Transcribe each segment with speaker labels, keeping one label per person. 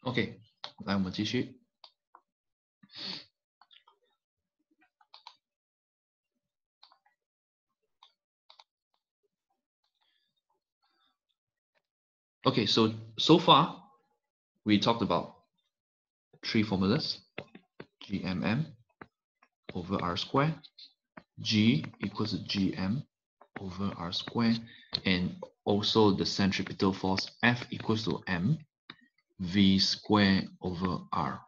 Speaker 1: OK， 来我们继续。OK, so far we talked about 3 formulas: GMM over R square, G equals to GM over R square, and also the centripetal force F equals to M V square over R.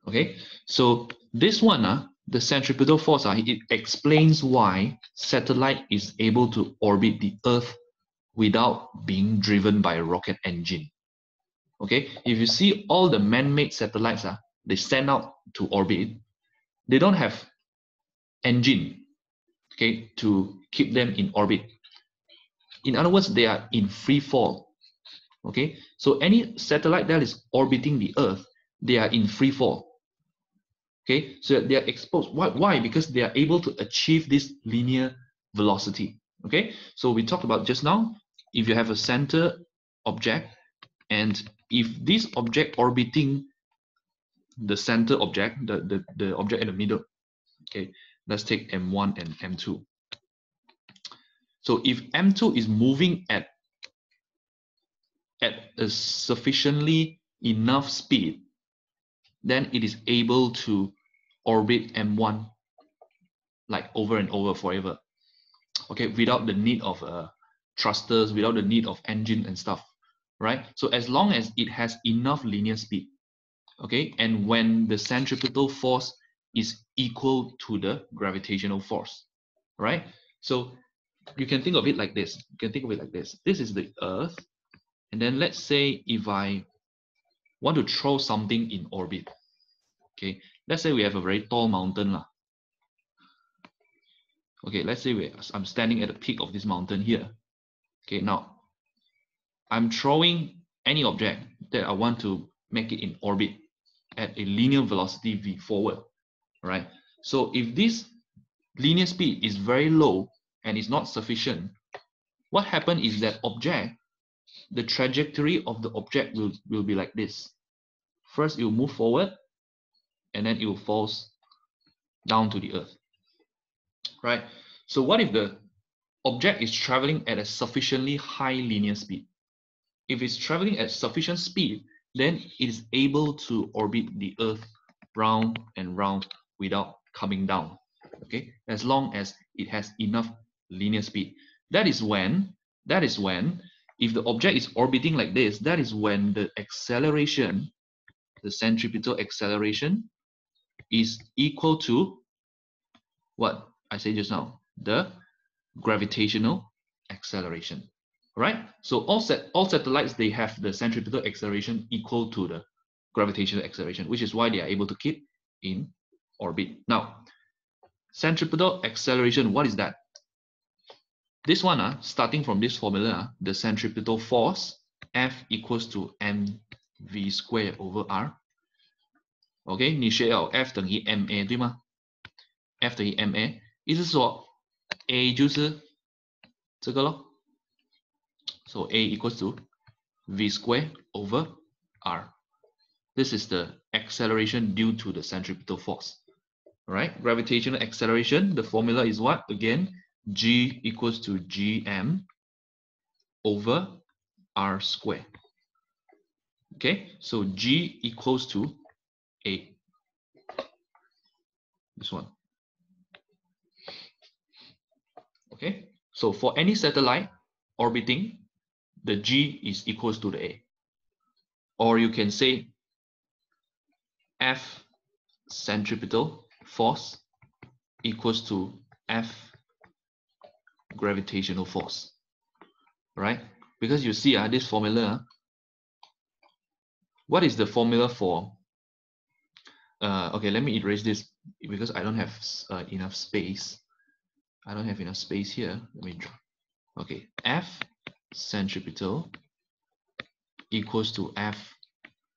Speaker 1: Okay, so this one, the centripetal force, it explains why satellite is able to orbit the Earth without being driven by a rocket engine. Okay, if you see all the man-made satellites, they send out to orbit, they don't have engine, okay, to keep them in orbit. In other words, they are in free fall. Okay, so any satellite that is orbiting the Earth, they are in free fall. Okay, so they are exposed. Why? Because they are able to achieve this linear velocity. Okay, so we talked about just now, if you have a center object, and if this object orbiting the center object, the object in the middle, okay, let's take M1 and M2. So if M2 is moving at a sufficiently enough speed, then it is able to orbit M1 like over and over forever, okay, without the need of thrusters, without the need of engine and stuff, right? So as long as it has enough linear speed, okay, and when the centripetal force is equal to the gravitational force, right? So you can think of it like this. You can think of it like this. This is the Earth, and then let's say if I want to throw something in orbit, okay, let's say we have a very tall mountain lah. Okay, let's say I'm standing at the peak of this mountain here. Okay, now I'm throwing any object that I want to make it in orbit at a linear velocity v forward, right? So if this linear speed is very low and is not sufficient, what happens is that object, the trajectory of the object will be like this. First, it will move forward, and then it will fall down to the Earth, right? So what if the object is traveling at a sufficiently high linear speed? If it's traveling at sufficient speed, then it is able to orbit the Earth round and round without coming down, okay? As long as it has enough linear speed. That is when, if the object is orbiting like this, that is when the acceleration, the centripetal acceleration, is equal to what I said just now, the gravitational acceleration, right? So all satellites, they have the centripetal acceleration equal to the gravitational acceleration, which is why they are able to keep in orbit. Now, centripetal acceleration, what is that? This one, starting from this formula, the centripetal force, F equals to mv squared over r. OK， 你学了 F 等于 ma 对吗？ F 等于 ma， 意思是说 A 就是这个咯。So A equals to v squared over r. This is the acceleration due to the centripetal force. All right, gravitational acceleration, the formula is what? Again, G equals to gm over r squared. Okay, so G equals to A. This one. Okay, so for any satellite orbiting, the G is equals to the A. Or you can say F centripetal force equals to F gravitational force, right? Because you see this formula, what is the formula for, okay, let me erase this because I don't have enough space. I don't have enough space here. Let me draw. Okay, F centripetal equals to F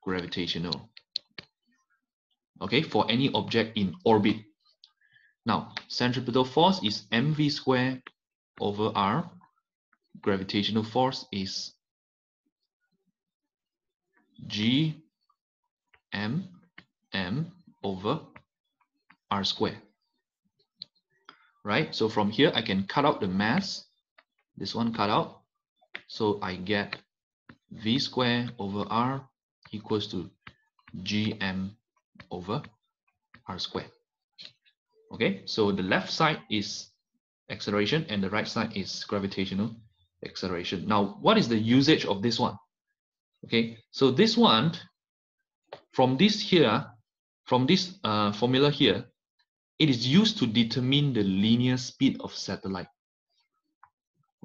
Speaker 1: gravitational. Okay, for any object in orbit. Now, centripetal force is mv squared over r. Gravitational force is G m over r square. Right? So from here, I can cut out the mass. This one cut out. So I get v square over r equals to gm over r square. Okay, so the left side is acceleration and the right side is gravitational acceleration. Now, what is the usage of this one? Okay, so this one, from this here, from this formula here, it is used to determine the linear speed of satellite.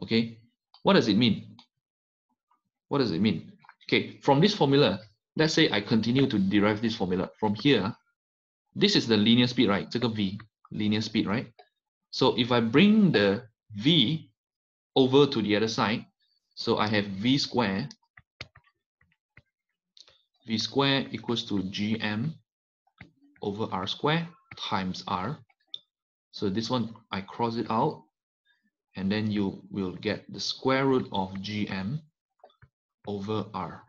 Speaker 1: Okay, what does it mean? What does it mean? Okay, from this formula, let's say I continue to derive this formula. From here, this is the linear speed, right? 这个 v, linear speed, right? So if I bring the v over to the other side, so I have v square equals to gm over r square times r. So this one, I cross it out, and then you will get the square root of gm over r.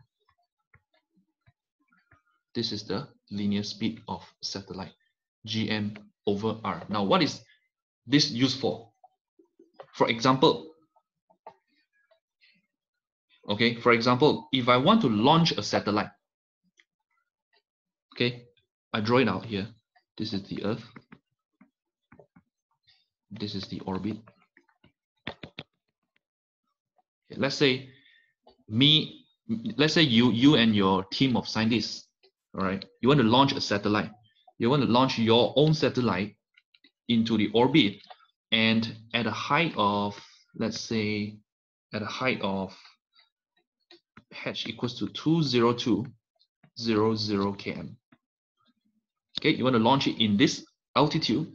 Speaker 1: This is the linear speed of satellite, gm over r. Now, what is this used for? For example, okay, for example, if I want to launch a satellite, okay, I draw it out here. This is the Earth. This is the orbit. Okay, let's say you and your team of scientists, all right, you want to launch a satellite. You want to launch your own satellite into the orbit, and at a height of, let's say, at a height of h equals to 20200 km. Okay, you want to launch it in this altitude,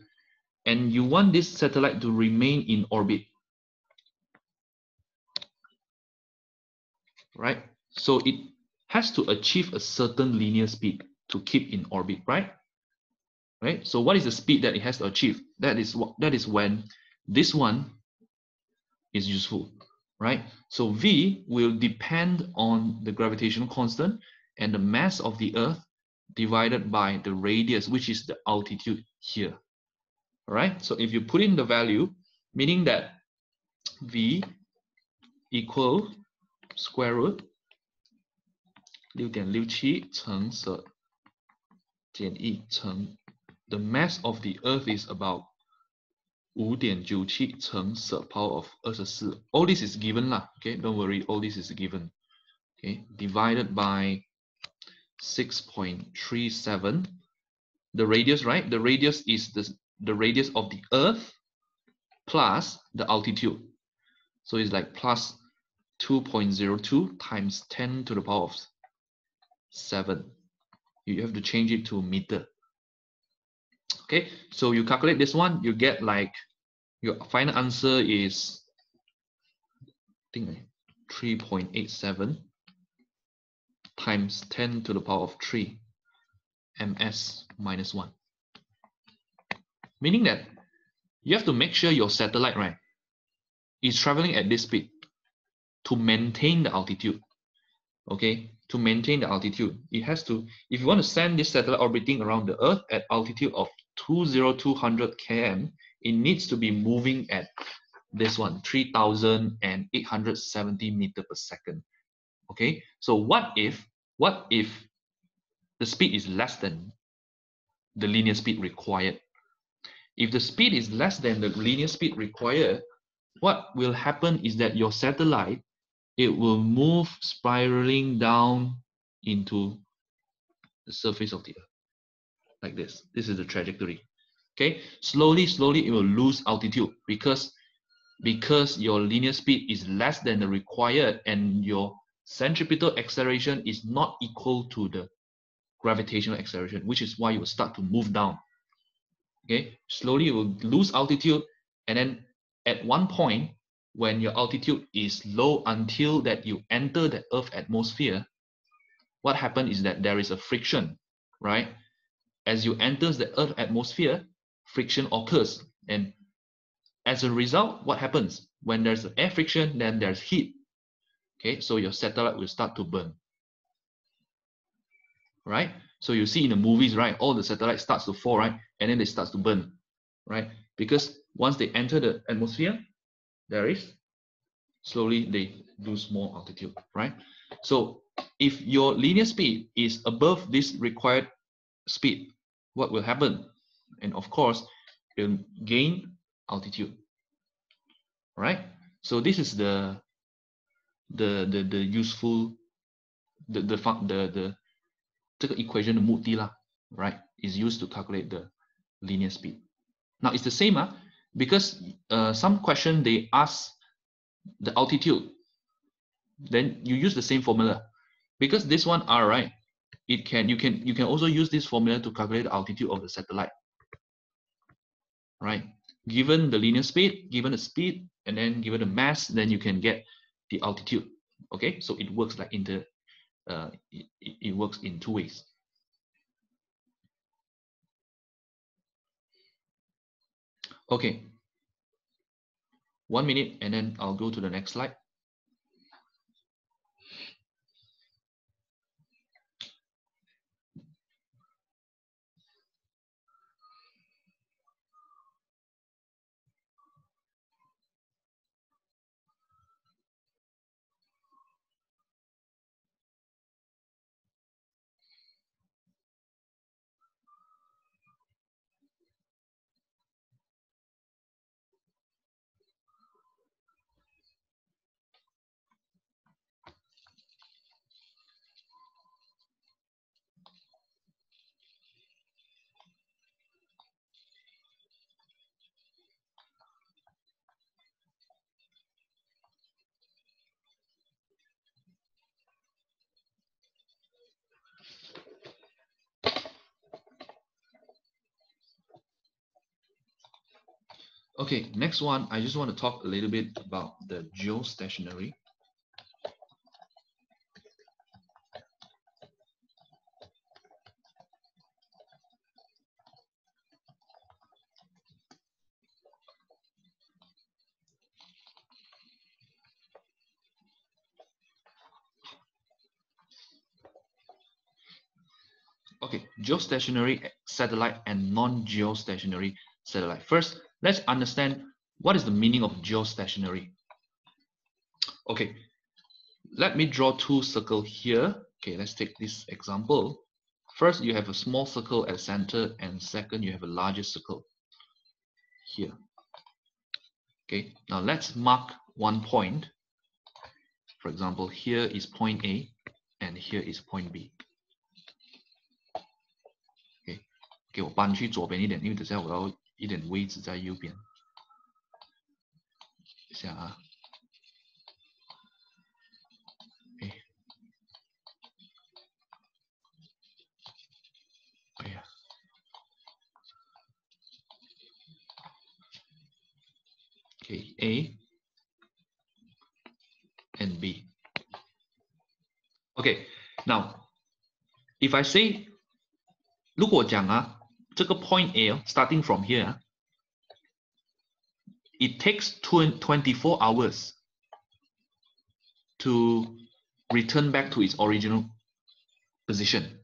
Speaker 1: and you want this satellite to remain in orbit. Right? So it has to achieve a certain linear speed to keep in orbit, right? Right? So what is the speed that it has to achieve? That is when this one is useful, right? So v will depend on the gravitational constant and the mass of the Earth divided by the radius, which is the altitude here. All right? So if you put in the value, meaning that v equal square root 6.67乘10减1乘 the mass of the Earth is about 5.97乘10 power of 24. All this is given lah. Okay, don't worry, all this is given. Okay, divided by 6.37. The radius, right? The radius is the radius of the Earth plus the altitude. So it's like plus 2.02 times 10 to the power of 7. You have to change it to meter. Okay, so you calculate this one, you get like your final answer is, I think, 3.87 times 10 to the power of 3 ms minus 1. Meaning that you have to make sure your satellite, right, is traveling at this speed to maintain the altitude. Okay, to maintain the altitude, it has to, if you want to send this satellite orbiting around the Earth at altitude of 2,200 km, it needs to be moving at this one, 3,870 meters per second. Okay, so what if the speed is less than the linear speed required? If the speed is less than the linear speed required, what will happen is that your satellite, it will move spiraling down into the surface of the Earth like this. This is the trajectory. Okay, slowly it will lose altitude because your linear speed is less than the required and your centripetal acceleration is not equal to the gravitational acceleration, which is why you will start to move down. Okay, slowly you will lose altitude, and then at one point when your altitude is low until that you enter the Earth atmosphere, what happens is that there is a friction, right? As you enter the Earth atmosphere, friction occurs, and as a result, what happens? When there's air friction, then there's heat. Okay, so your satellite will start to burn. right? So you see in the movies, right, all the satellites starts to fall, right, and then they start to burn, right? Because once they enter the atmosphere, there is slowly they lose more altitude, right? So if your linear speed is above this required speed, what will happen? And of course, you'll gain altitude, right? So this is the useful the 这个 equation 的目的啦 right, is used to calculate the linear speed. Now it's the same, because some question they ask the altitude, then you use the same formula. Because this one R, right, you can also use this formula to calculate the altitude of the satellite, right? Given the linear speed, given the speed, and then given the mass, then you can get the altitude. Okay, so it works like it works in two ways. Okay, 1 minute, and then I'll go to the next slide. Okay, next one, I just want to talk a little bit about the geostationary. Okay, geostationary satellite and non-geostationary satellite. First, let's understand what is the meaning of geostationary. Okay, let me draw two circles here. Okay, let's take this example. First, you have a small circle at the center, and second, you have a larger circle here. Okay, now let's mark one point. For example, here is point A, and here is point B. 给我搬去左边一点，因为等下我要一点位置在右边。一下啊，哎呀 ，okay, A and B. Okay, now if I say 如果讲啊，这个 point A starting from here, it takes 24 hours to return back to its original position.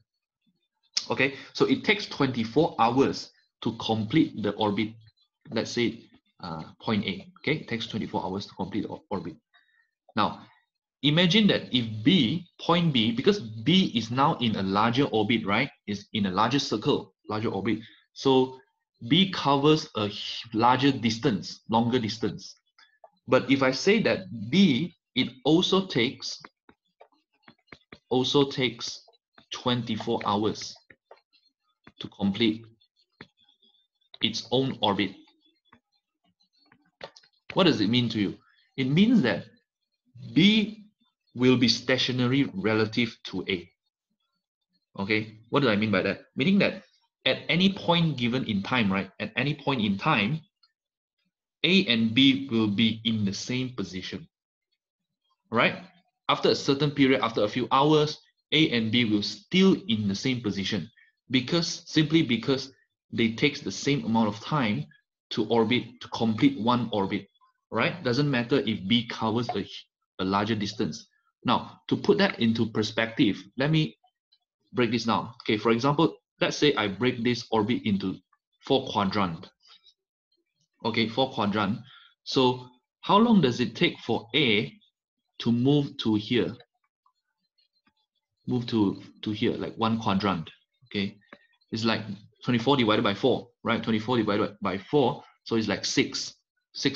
Speaker 1: Okay, so it takes 24 hours to complete the orbit. Let's say point A. Okay, it takes 24 hours to complete the orbit. Now, imagine that if point B, because B is now in a larger orbit, right? Is in a larger circle, larger orbit. So B covers a larger distance, longer distance. But if I say that B, it also takes 24 hours to complete its own orbit. What does it mean to you? It means that B will be stationary relative to A. Okay, what do I mean by that? Meaning that at any point given in time, right? At any point in time, A and B will be in the same position, right? After a certain period, after a few hours, A and B will still in the same position simply because they take the same amount of time to orbit, to complete one orbit, right? Doesn't matter if B covers a larger distance. Now, to put that into perspective, let me break this down. Okay, for example, let's say I break this orbit into 4 quadrant. Okay, 4 quadrant. So how long does it take for A to move to here? Move to here, like 1 quadrant. Okay, it's like 24 divided by 4, right? 24 divided by 4, so it's like 6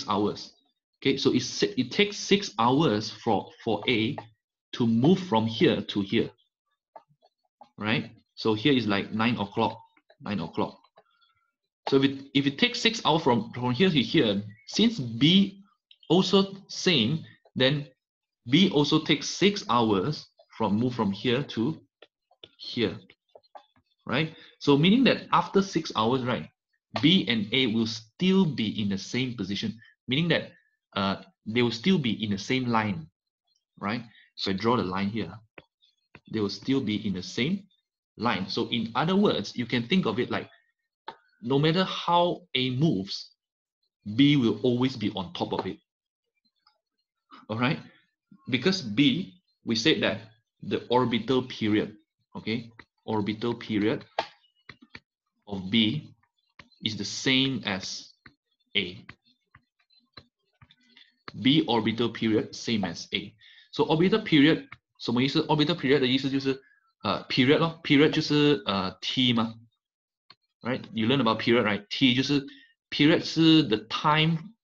Speaker 1: hours. Okay, so it takes 6 hours for A to move from here to here, right? So here is like 9 o'clock. So if it takes 6 hours from here to here, since B also same, then B also takes 6 hours from move from here to here, right? So meaning that after 6 hours, right, B and A will still be in the same position, meaning that they will still be in the same line, right? So I draw the line here. They will still be in the same line. So in other words, you can think of it like no matter how A moves, B will always be on top of it. All right? Because B, we said that the orbital period, okay, orbital period of B is the same as A. B orbital period same as A. So orbital period 什么意思 ？orbital period 的意思就是period 咯 ，period 就是T 嘛 ，right？ You learn about period, right? T 就是 period 是 the time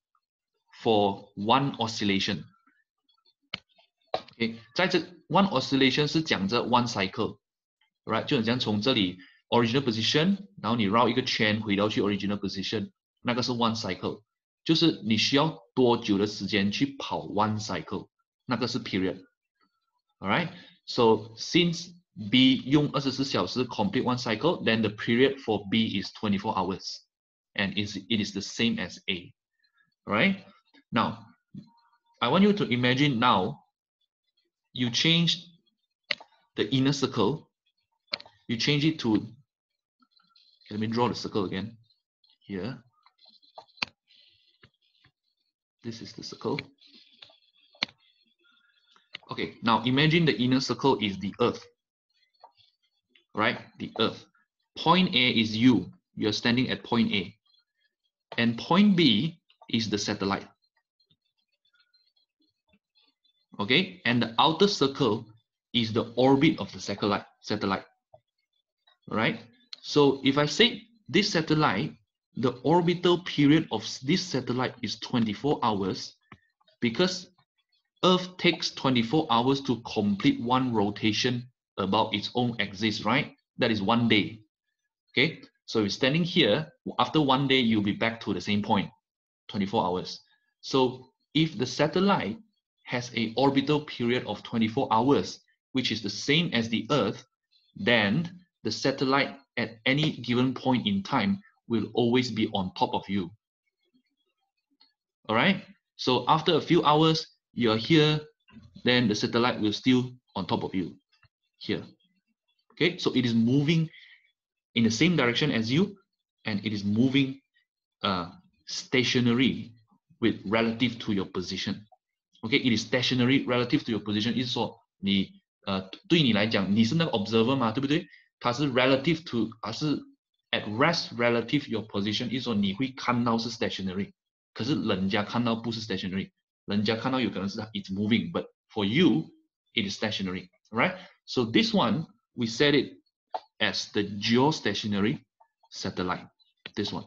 Speaker 1: for one oscillation。OK， 在这 one oscillation 是讲着 one cycle，right？ 就很像从这里 original position， 然后你绕一个圈回到去 original position， 那个是 one cycle， 就是你需要多久的时间去跑 one cycle， 那个是 period。Alright, so since B 用24小时 complete one cycle, then the period for B is 24 hours, and it is the same as A. Alright, now I want you to imagine now you change the inner circle, you change it to, let me draw the circle again here. This is the circle. Okay, now imagine the inner circle is the Earth, right? The Earth. Point A is you. You're standing at point A. And point B is the satellite. Okay, and the outer circle is the orbit of the satellite. Right? So if I say this satellite, the orbital period of this satellite is 24 hours because Earth takes 24 hours to complete one rotation about its own axis, right? That is 1 day. Okay, so if standing here, after 1 day, you'll be back to the same point, 24 hours. So if the satellite has an orbital period of 24 hours, which is the same as the Earth, then the satellite at any given point in time will always be on top of you. All right, so after a few hours, you're here, then the satellite will still on top of you here. Okay, so it is moving in the same direction as you, and it is moving stationary with relative to your position. Okay, it is stationary relative to your position， 意思说你对你来讲你是那个 observer 嘛，对不对？它是 relative to， 还是 at rest relative your position， 意思说你会看到是 stationary， 可是人家看到不是 stationary。人家看到有可能是 it's moving, but for you, it is stationary, right? So this one, we set it as the geostationary satellite, this one.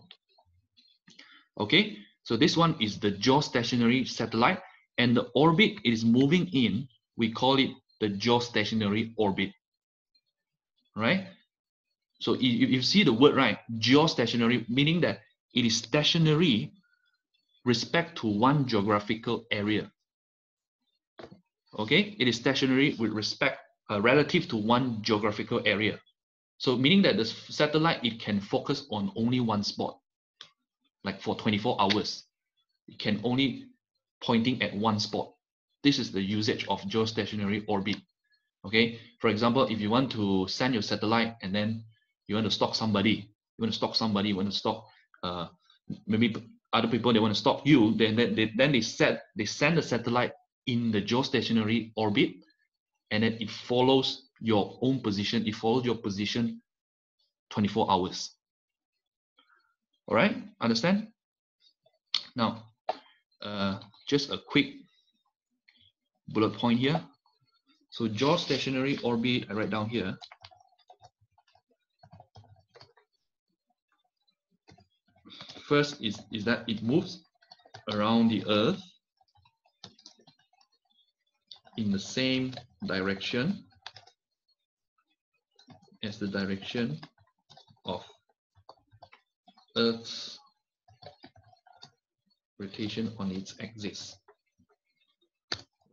Speaker 1: Okay, so this one is the geostationary satellite, and the orbit it is moving in, we call it the geostationary orbit, right? So if you see the word, right, geostationary, meaning that it is stationary respect to one geographical area. Okay, it is stationary with respect relative to one geographical area. So meaning that the satellite, it can focus on only one spot, like for 24 hours. It can only pointing at one spot. This is the usage of geostationary orbit. Okay, for example, if you want to send your satellite and then you want to stalk somebody, you want to stalk maybe other people, they want to stalk you, then they send the satellite in the geostationary orbit, and then it follows your own position. It follows your position 24 hours. All right, understand? Now, just a quick bullet point here. So geostationary orbit, I write down here. First is that it moves around the Earth in the same direction as the direction of Earth's rotation on its axis.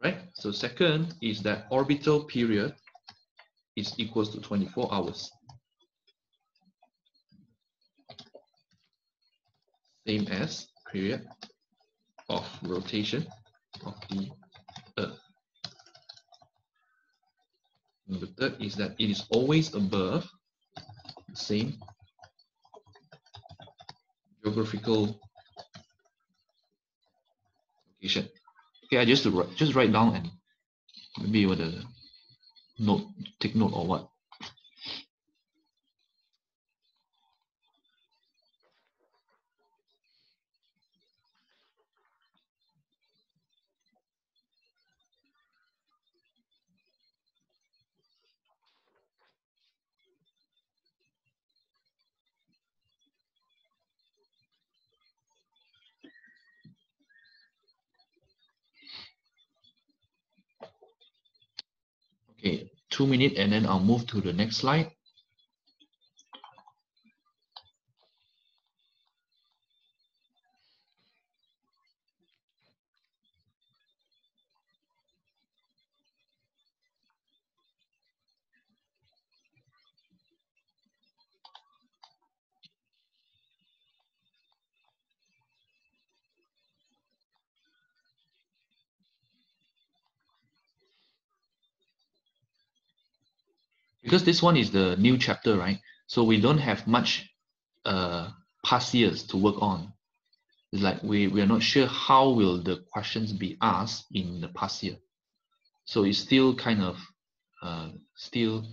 Speaker 1: Right? So second is that orbital period is equals to 24 hours. Same as period of rotation of the Earth. And the third is that it is always above the same geographical location. Okay, I just write down and maybe you want to take note or what. Okay, 2 minutes and then I'll move to the next slide. Because this one is the new chapter, right? So we don't have much past years to work on. It's like we are not sure how will the questions be asked in the past year. So it's still kind of still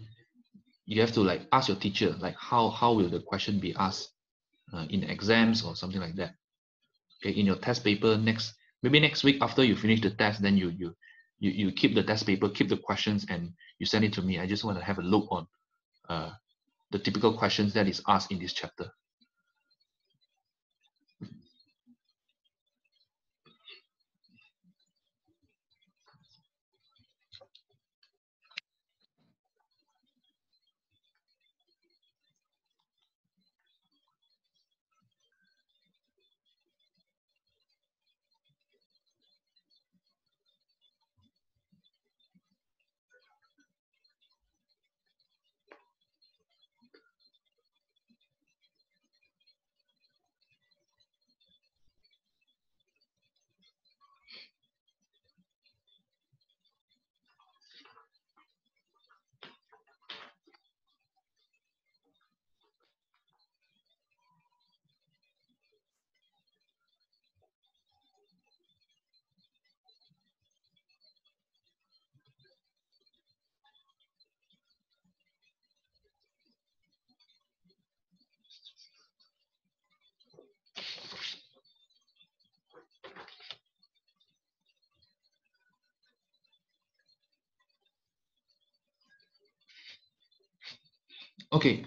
Speaker 1: you have to like ask your teacher like how will the question be asked in exams or something like that. Okay, in your test paper maybe next week after you finish the test, then you keep the test paper, keep the questions, and you send it to me. I just want to have a look on the typical questions that is asked in this chapter. Okay,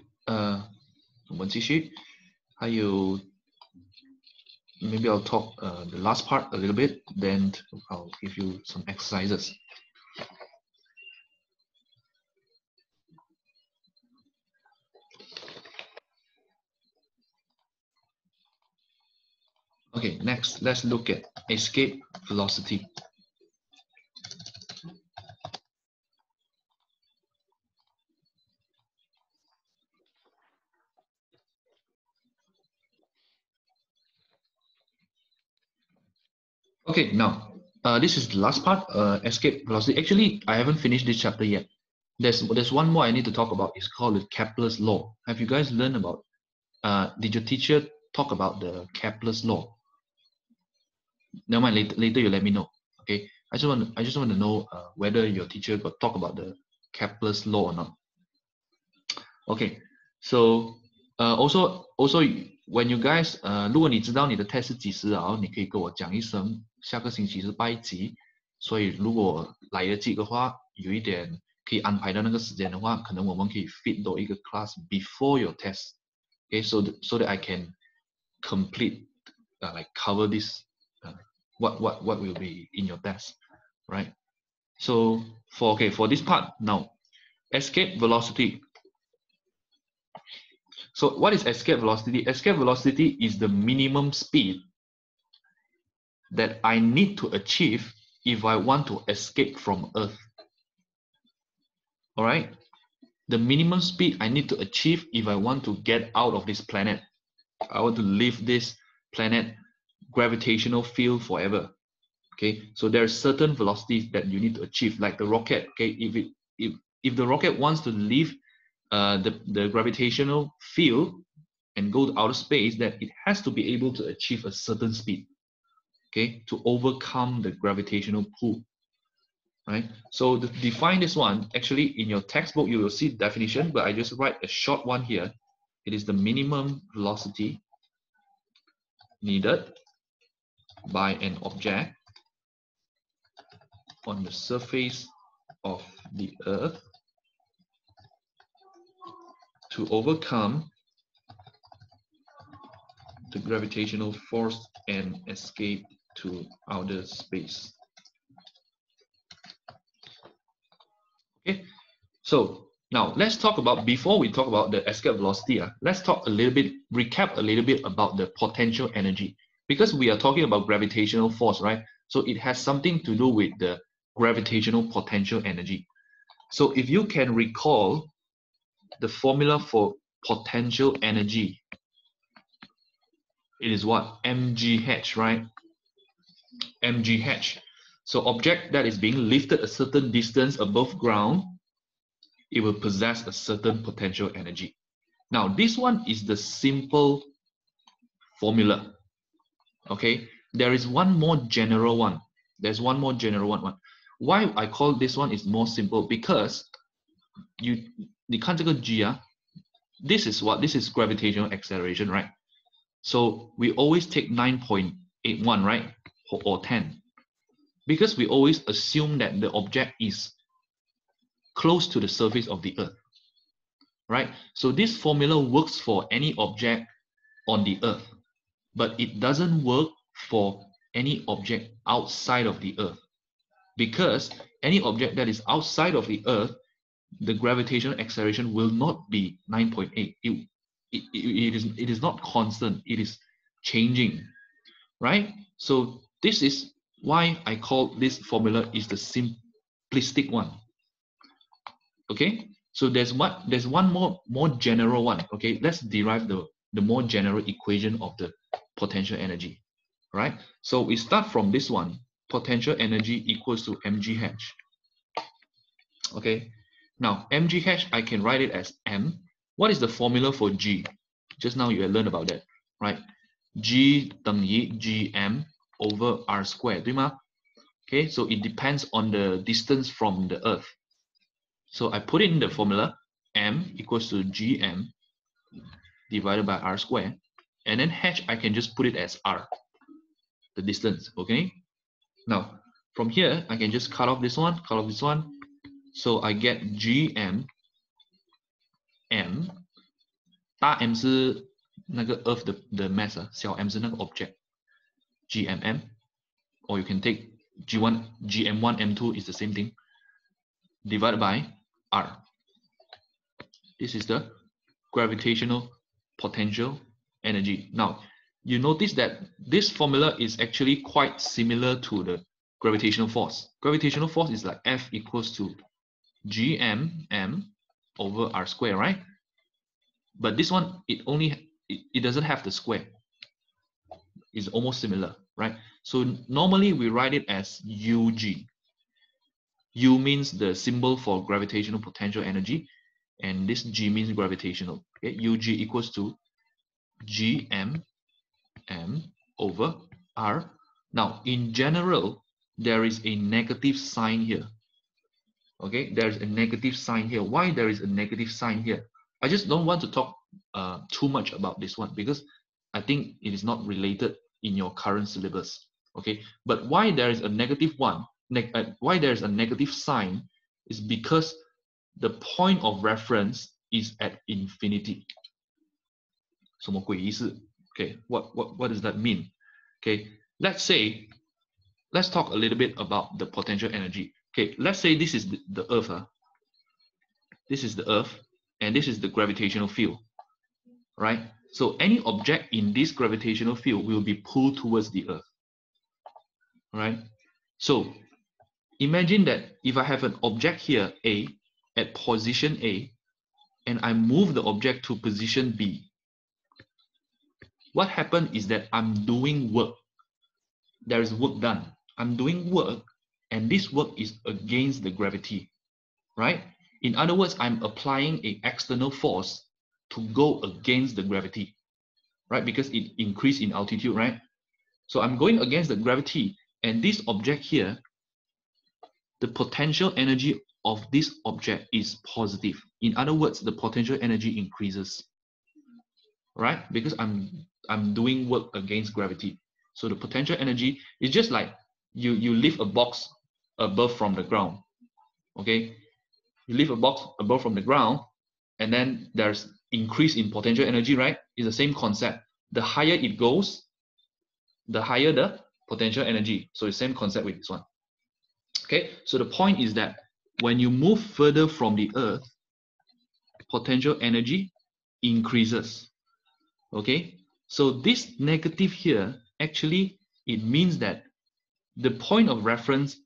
Speaker 1: 我们继续。还有 maybe I'll talk the last part a little bit, then I'll give you some exercises. Okay, next let's look at escape velocity. Okay, now this is the last part, escape velocity. Actually, I haven't finished this chapter yet. There's one more I need to talk about. It's called the Kepler's law. Have you guys learned about? Did your teacher talk about the Kepler's law? Never mind. Later you let me know. Okay. I just want to know whether your teacher got talk about the Kepler's law or not. Okay, so also when you guys 如果你知道你的 test 是几时啊，你可以跟我讲一声，下个星期是拜几，所以如果来得及的话，有一点可以安排到那个时间的话，可能我们可以 fit 到一个 class before your test. Okay, so that I can complete like cover this what will be in your test, right? So for this part now, escape velocity. So what is escape velocity? Escape velocity is the minimum speed that I need to achieve if I want to escape from Earth. All right, the minimum speed I need to achieve if I want to get out of this planet. I want to leave this planet gravitational field forever. Okay, so there are certain velocities that you need to achieve, like the rocket. Okay, if the rocket wants to leave the gravitational field and go to outer space, then it has to be able to achieve a certain speed, okay, to overcome the gravitational pull, right? So to define this one, actually in your textbook you will see the definition, but I just write a short one here. It is the minimum velocity needed by an object on the surface of the Earth to overcome the gravitational force and escape to outer space. Okay, so now let's talk about, before we talk about the escape velocity, let's talk a little bit, recap a little bit about the potential energy, because we are talking about gravitational force, right? So it has something to do with the gravitational potential energy. So if you can recall the formula for potential energy, it is what? mgh, right? mgh. So object that is being lifted a certain distance above ground, it will possess a certain potential energy. Now this one is the simple formula. Okay, there is one more general one. There's one more general one. Why I call this one is more simple? Because you看这个 G, this is what? This is gravitational acceleration, right? So we always take 9.81, right? Or 10. Because we always assume that the object is close to the surface of the Earth, right? So this formula works for any object on the Earth, but it doesn't work for any object outside of the Earth, because any object that is outside of the Earth, the gravitational acceleration will not be 9.8. It is not constant. It is changing, right? So this is why I call this formula is the simplistic one. Okay, so there's one more general one. Okay, let's derive the more general equation of the potential energy, right? So we start from this one. Potential energy equals to mgh. Okay, now mgh I can write it as m. What is the formula for g? Just now you learned about that, right? G 等于 gm over r squared, 对吗? Okay, so it depends on the distance from the Earth. So I put in the formula, m equals to gm divided by r squared, and then h I can just put it as r, the distance. Okay, now from here I can just cut off this one, so I get gm m. 大 m 是那个 Earth 的 mass 啊，小 m 是那个 object gmm, or you can take g1 gm1 m2 is the same thing, divided by r. This is the gravitational potential energy. Now you notice that this formula is actually quite similar to the gravitational force. Gravitational force is like F equals to gm over r square, right? But this one, it doesn't have the square. It's almost similar, right? So normally we write it as UG. U means the symbol for gravitational potential energy, and this G means gravitational. Okay, UG equals to gm m over r. Now in general, there is a negative sign here. Okay, there's a negative sign here. Why there is a negative sign here? I just don't want to talk too much about this one because I think it is not related in your current syllabus. Okay, but why there is a negative one, why there is a negative sign is because the point of reference is at infinity. 什么鬼意思? Okay, what does that mean? Okay, let's talk a little bit about the potential energy. Okay, let's say this is the Earth. This is the Earth, and this is the gravitational field, right? So any object in this gravitational field will be pulled towards the Earth, right? So imagine that if I have an object here, A, at position A, and I move the object to position B, what happened is that I'm doing work. There is work done. I'm doing work, and this work is against the gravity, right? In other words, I'm applying an external force to go against the gravity, right? Because it increased in altitude, right? So I'm going against the gravity, and this object here, the potential energy of this object is positive. In other words, the potential energy increases, right? Because I'm doing work against gravity. So the potential energy is just like you lift a box above from the ground, okay? You lift a box above from the ground, and then there's increase in potential energy, right? It's the same concept. The higher it goes, the higher the potential energy. So the same concept with this one. Okay, so the point is that when you move further from the Earth, potential energy increases. Okay, so this negative here, actually, it means that the point of reference,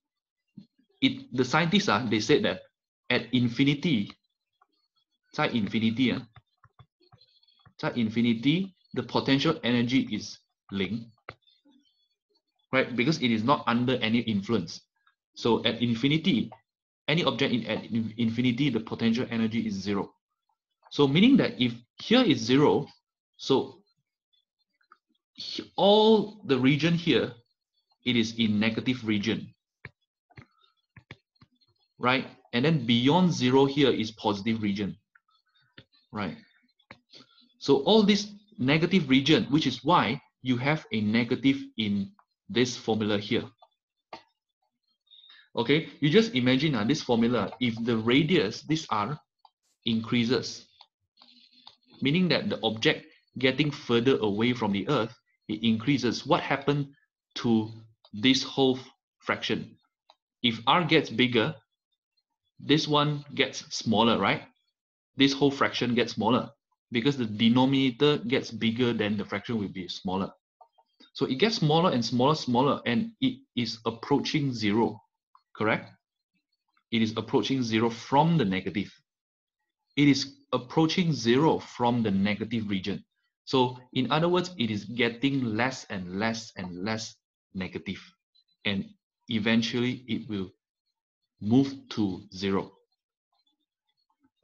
Speaker 1: the scientists, they said that at infinity, 在infinity, the potential energy is 0, right? Because it is not under any influence. So at infinity, any object at infinity, the potential energy is 0. So meaning that if here is 0, so all the region here, it is in negative region, right? And then beyond 0 here is positive region, right? So all this negative region, which is why you have a negative in this formula here. Okay, you just imagine this formula, if the radius, this r, increases, meaning that the object getting further away from the Earth, it increases. What happened to this whole fraction? If r gets bigger, this one gets smaller, right? This whole fraction gets smaller because the denominator gets bigger, then the fraction will be smaller. So it gets smaller and smaller, and it is approaching 0, correct? It is approaching 0 from the negative. It is approaching 0 from the negative region. So in other words, it is getting less and less and less negative, and eventually it will move to 0.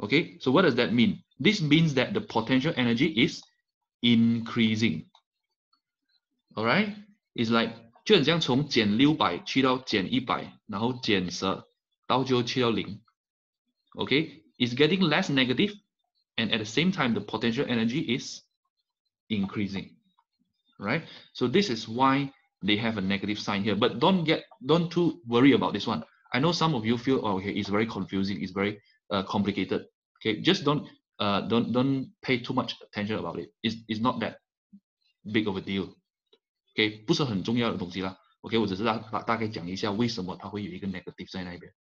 Speaker 1: Okay, so what does that mean? This means that the potential energy is increasing. All right, it's like 就很像从减600去到减100，然后减10，到最后去到0。Okay, it's getting less negative, and at the same time, the potential energy is increasing. Right? So this is why they have a negative sign here. But don't too worry about this one. I know some of you feel, oh, okay, it's very confusing, it's very complicated. Okay, just don't pay too much attention about it. It's not that big of a deal. Okay, 不是很重要的东西啦。Okay, 我只是大概讲一下为什么它会有一个 negative 在那边。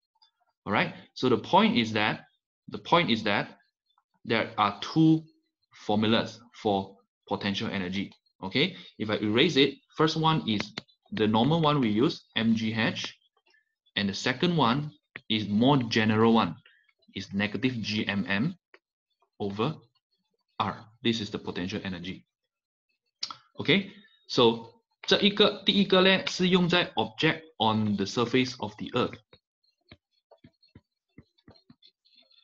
Speaker 1: All right. So the point is that there are two formulas for potential energy. Okay, if I erase it, first one is the normal one we use, mgh, and the second one is more general one, is negative gmm over r. This is the potential energy. Okay, so 第一个呢是用在 object on the surface of the earth，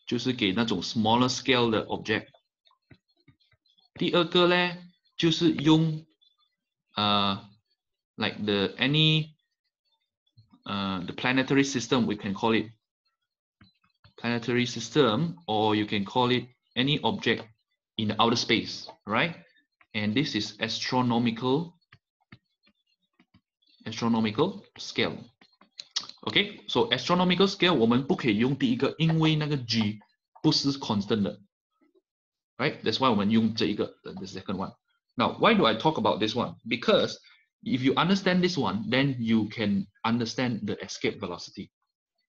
Speaker 1: 就是给那种 smaller scale 的 object。第二个呢就是用like the planetary system, we can call it planetary system, or you can call it any object in the outer space, right? And this is astronomical scale. Okay, so astronomical scale 我们不可以用第一个，因为那个 G 不是 constant 的 right? That's why 我们用这一个 the second one. Now, why do I talk about this one? Because if you understand this one, then you can understand the escape velocity.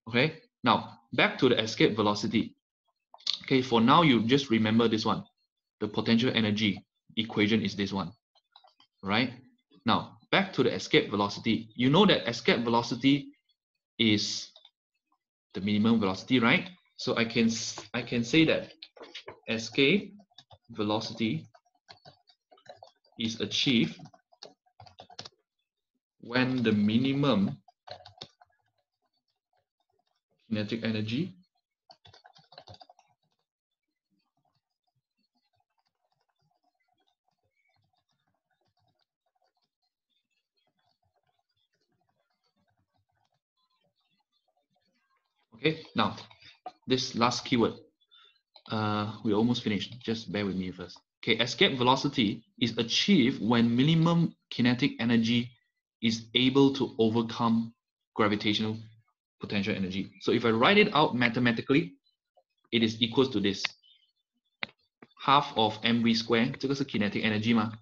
Speaker 1: Okay, now back to the escape velocity. Okay, for now you just remember this one. The potential energy equation is this one, right? Now back to the escape velocity. You know that escape velocity is the minimum velocity, right? So I can say that escape velocity is achieved when the minimum kinetic energy okay, now this last keyword, we almost finished, just bear with me first. Okay, escape velocity is achieved when minimum kinetic energy is able to overcome gravitational potential energy. So if I write it out mathematically, it is equals to this. Half of mv square, 这个是 kinetic energy 吗？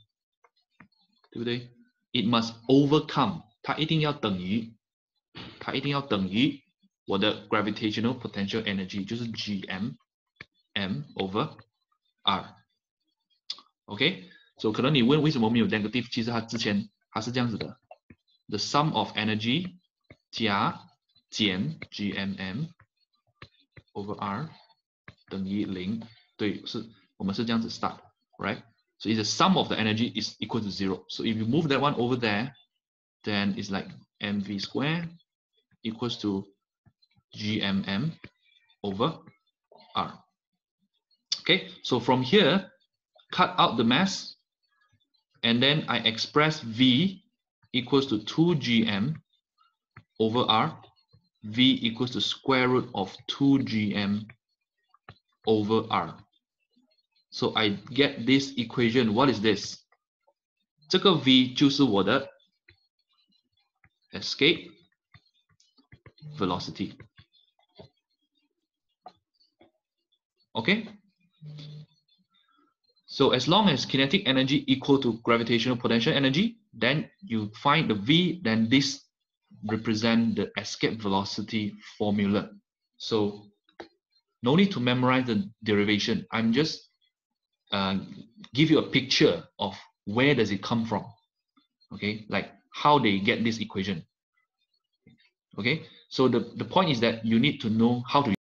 Speaker 1: 对不对？ It must overcome, 它一定要等于我的 gravitational potential energy 就是 gm m over r. Okay, so 可能你问为什么没有 negative， 其实它之前它是这样子的 ，the sum of energy 加减 gmm over r 等于0，对，我们是这样子 start, right? So if the sum of the energy is equal to 0, so if you move that one over there, then it's like mv square equals to gmm over r. Okay, so from here, cut out the mass, and then I express V equals to 2gm over r. V equals to square root of 2gm over r. So I get this equation. What is this? 这个 V 就是我的 escape velocity. Okay? So as long as kinetic energy equal to gravitational potential energy, then you find the V, then this represent the escape velocity formula. So no need to memorize the derivation. I'm just give you a picture of where does it come from. Okay, like how they get this equation. Okay, so the point is that you need to know how to